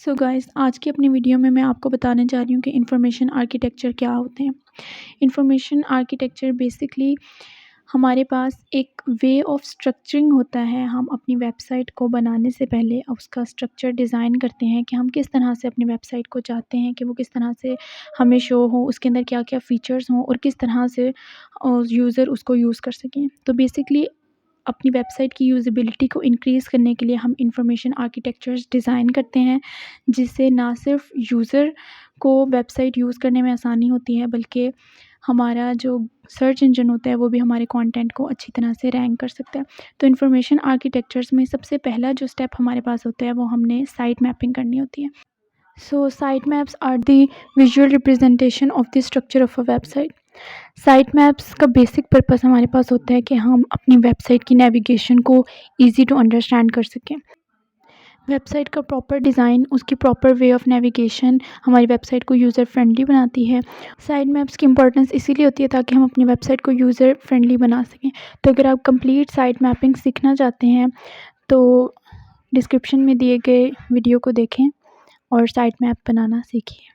So guys, आज की अपनी वीडियो में मैं आपको बताने जा रही हूँ कि इंफॉर्मेशन आर्किटेक्चर क्या होते हैं। इंफॉर्मेशन आर्किटेक्चर बेसिकली हमारे पास एक वे ऑफ स्ट्रक्चरिंग होता है। हम अपनी वेबसाइट को बनाने से पहले उसका स्ट्रक्चर डिज़ाइन करते हैं कि हम किस तरह से अपनी वेबसाइट को चाहते हैं कि वो किस तरह से हमें शो हो, उसके अंदर क्या-क्या फ़ीचर्स हों और किस तरह से यूज़र उसको यूज़ कर सकें। तो बेसिकली अपनी वेबसाइट की यूज़ेबिलिटी को इंक्रीज़ करने के लिए हम इंफॉर्मेशन आर्किटेक्चर्स डिज़ाइन करते हैं, जिससे ना सिर्फ यूज़र को वेबसाइट यूज़ करने में आसानी होती है, बल्कि हमारा जो सर्च इंजन होता है वो भी हमारे कंटेंट को अच्छी तरह से रैंक कर सकता है। तो इंफॉर्मेशन आर्किटेक्चर्स में सबसे पहला जो स्टेप हमारे पास होता है वो हमने साइट मैपिंग करनी होती है। So site maps are the visual representation of the structure of a website. Site maps का बेसिक पर्पस हमारे पास होता है कि हम अपनी वेबसाइट की नेविगेशन को ईज़ी टू अंडरस्टैंड कर सकें। वेबसाइट का प्रॉपर डिज़ाइन, उसकी प्रॉपर वे ऑफ नेविगेशन हमारी वेबसाइट को यूज़र फ्रेंडली बनाती है। साइट मैप्स की इंपॉर्टेंस इसीलिए होती है ताकि हम अपनी वेबसाइट को यूज़र फ्रेंडली बना सकें। तो अगर आप कंप्लीट साइट मैपिंग सीखना चाहते हैं तो डिस्क्रिप्शन में दिए गए वीडियो को देखें और साइट मैप बनाना सीखिए।